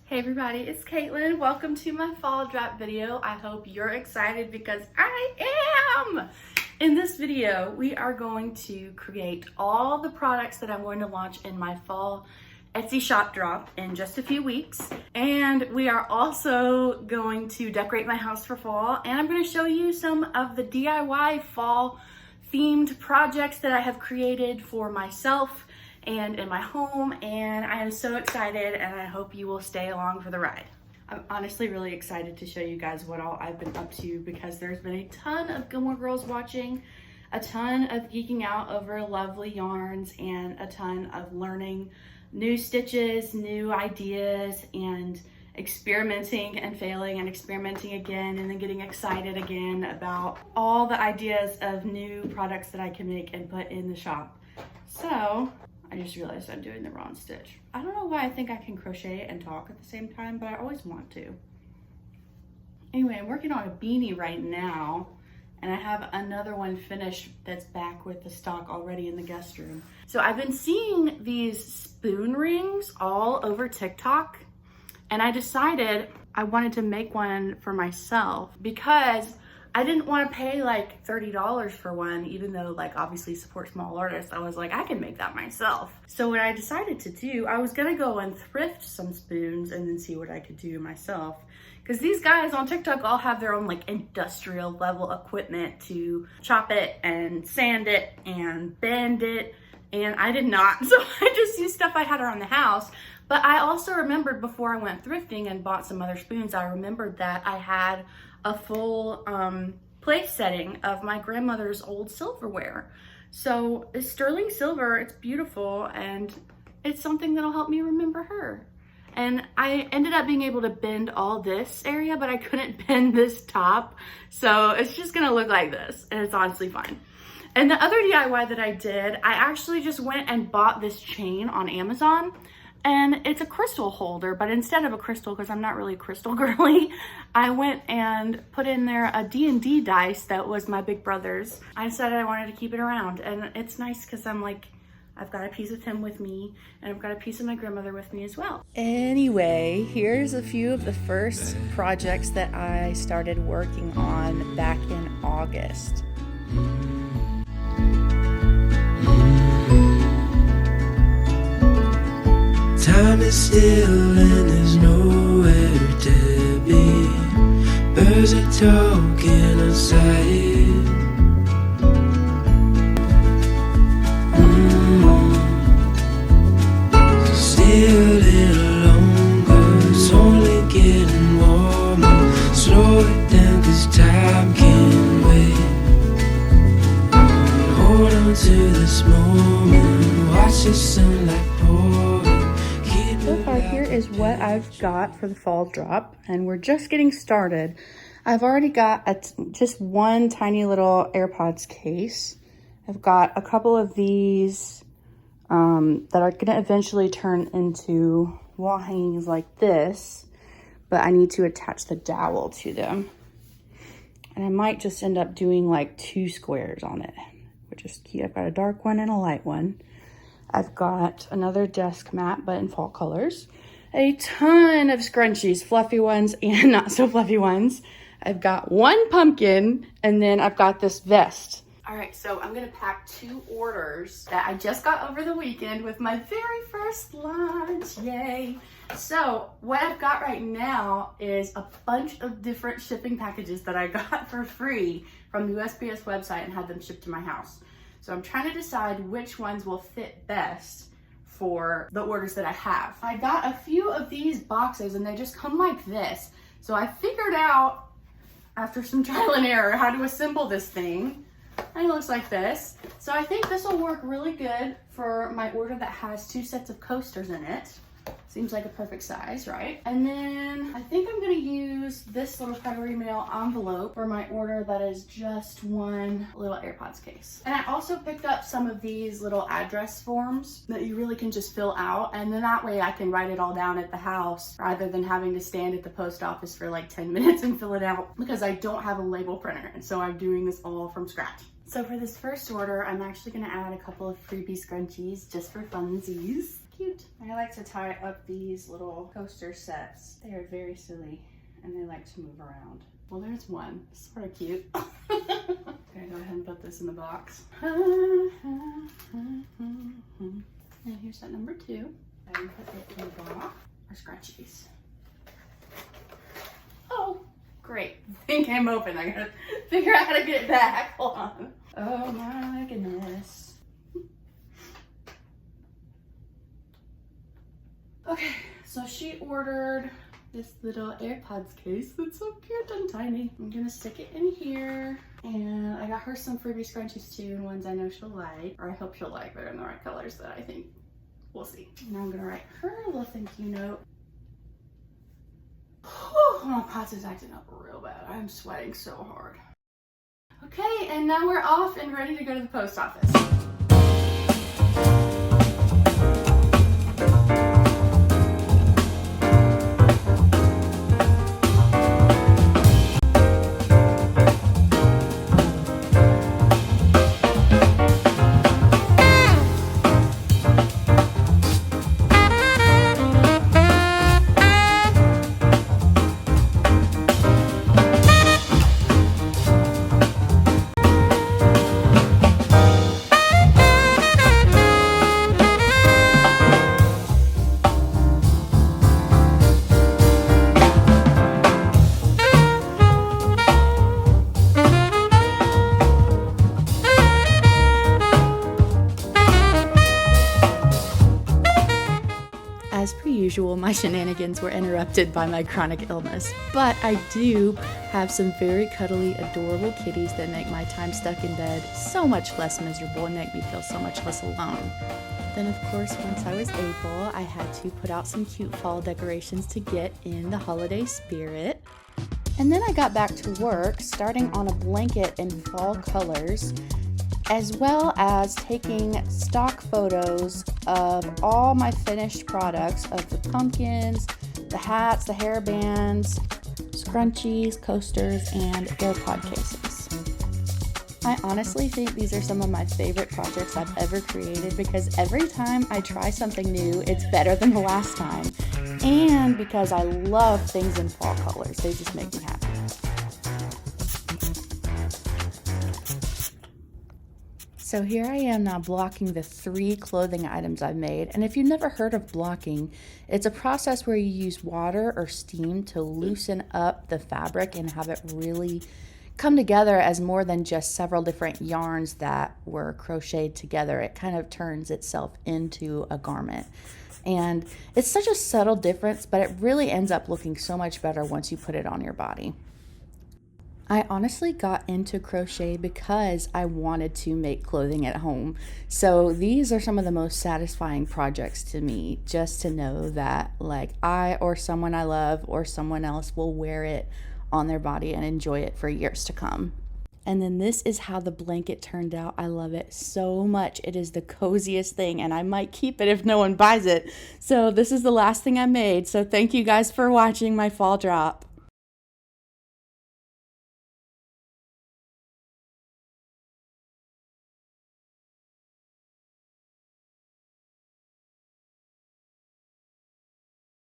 Hey everybody, it's Caitlin. Welcome to my fall drop video. I hope you're excited because I am! In this video, we are going to create all the products that I'm going to launch in my fall Etsy shop drop in just a few weeks. And we are also going to decorate my house for fall, and I'm going to show you some of the DIY fall themed projects that I have created for myself and in my home, and I am so excited and I hope you will stay along for the ride. I'm honestly really excited to show you guys what all I've been up to because there's been a ton of Gilmore Girls watching, a ton of geeking out over lovely yarns, and a ton of learning new stitches, new ideas, and experimenting and failing and experimenting again and then getting excited again about all the ideas of new products that I can make and put in the shop. So I just realized I'm doing the wrong stitch. I don't know why I think I can crochet and talk at the same time, but I always want to. Anyway, I'm working on a beanie right now, and I have another one finished that's back with the stock already in the guest room. So I've been seeing these spoon rings all over TikTok, and I decided I wanted to make one for myself because I didn't want to pay like $30 for one, even though like obviously support small artists. I was like, I can make that myself. So what I decided to do, I was gonna go and thrift some spoons and then see what I could do myself. Because these guys on TikTok all have their own like industrial level equipment to chop it and sand it and bend it. And I did not, so I just used stuff I had around the house. But I also remembered before I went thrifting and bought some other spoons, I remembered that I had a full place setting of my grandmother's old silverware. So it's sterling silver, it's beautiful, and it's something that'll help me remember her. And I ended up being able to bend all this area, but I couldn't bend this top. So it's just gonna look like this, and it's honestly fine. And the other DIY that I did, I actually just went and bought this chain on Amazon. And it's a crystal holder, but instead of a crystal, because I'm not really crystal girly, I went and put in there a D&D dice that was my big brother's. I decided I wanted to keep it around, and it's nice because I'm like, I've got a piece of him with me, and I've got a piece of my grandmother with me as well. Anyway, here's a few of the first projects that I started working on back in August. Time is still and there's nowhere to be. Birds are talking outside. Still a little longer, it's only getting warmer. Slow it down 'cause time can't wait. Hold on to this moment, watch the sunlight pour. So far, here is what I've got for the fall drop, and we're just getting started. I've already got just one tiny little AirPods case. I've got a couple of these that are going to eventually turn into wall hangings like this, but I need to attach the dowel to them. And I might just end up doing like 2 squares on it, which is cute. I've got a dark one and a light one. I've got another desk mat, but in fall colors. A ton of scrunchies, fluffy ones and not so fluffy ones. I've got one pumpkin, and then I've got this vest. All right, so I'm gonna pack 2 orders that I just got over the weekend with my very first launch, yay. So what I've got right now is a bunch of different shipping packages that I got for free from the USPS website and had them shipped to my house. So I'm trying to decide which ones will fit best for the orders that I have. I got a few of these boxes and they just come like this. So I figured out, after some trial and error, how to assemble this thing. And it looks like this. So I think this will work really good for my order that has 2 sets of coasters in it. Seems like a perfect size, right? And then I think I'm gonna use this little Priority Mail envelope for my order that is just one little AirPods case. And I also picked up some of these little address forms that you really can just fill out, and then that way I can write it all down at the house rather than having to stand at the post office for like 10 minutes and fill it out because I don't have a label printer, and so I'm doing this all from scratch. So for this first order, I'm actually gonna add a couple of freebie scrunchies just for funsies. cute. I like to tie up these little coaster sets. They are very silly and they like to move around. Well, there's one. Sort of cute. Okay, go ahead and put this in the box. And here's set number 2. And put it in the box. Our scrunchies. Oh, great. Thing came open. I gotta figure out how to get it back. Hold on. Oh my goodness. Okay, so she ordered this little AirPods case that's so cute and tiny. I'm gonna stick it in here. And I got her some freebie scrunchies too, and ones I know she'll like, or I hope she'll like. They're in the right colors that I think. We'll see. Now I'm gonna write her a little thank you note. Whew, my pots is acting up real bad. I'm sweating so hard. Okay, and now we're off and ready to go to the post office. As per usual, my shenanigans were interrupted by my chronic illness, but I do have some very cuddly, adorable kitties that make my time stuck in bed so much less miserable and make me feel so much less alone. Then, of course, once I was able, I had to put out some cute fall decorations to get in the holiday spirit. And then I got back to work, starting on a blanket in fall colors, as well as taking stock photos of all my finished products of the pumpkins, the hats, the hair bands, scrunchies, coasters, and AirPod cases. I honestly think these are some of my favorite projects I've ever created because every time I try something new, it's better than the last time. And because I love things in fall colors, they just make me happy. So here I am now blocking the 3 clothing items I've made. And if you've never heard of blocking, it's a process where you use water or steam to loosen up the fabric and have it really come together as more than just several different yarns that were crocheted together. It kind of turns itself into a garment. And it's such a subtle difference, but it really ends up looking so much better once you put it on your body. I honestly got into crochet because I wanted to make clothing at home. So these are some of the most satisfying projects to me, just to know that like I or someone I love or someone else will wear it on their body and enjoy it for years to come. And then this is how the blanket turned out. I love it so much. It is the coziest thing, and I might keep it if no one buys it. So this is the last thing I made. So thank you guys for watching my fall drop.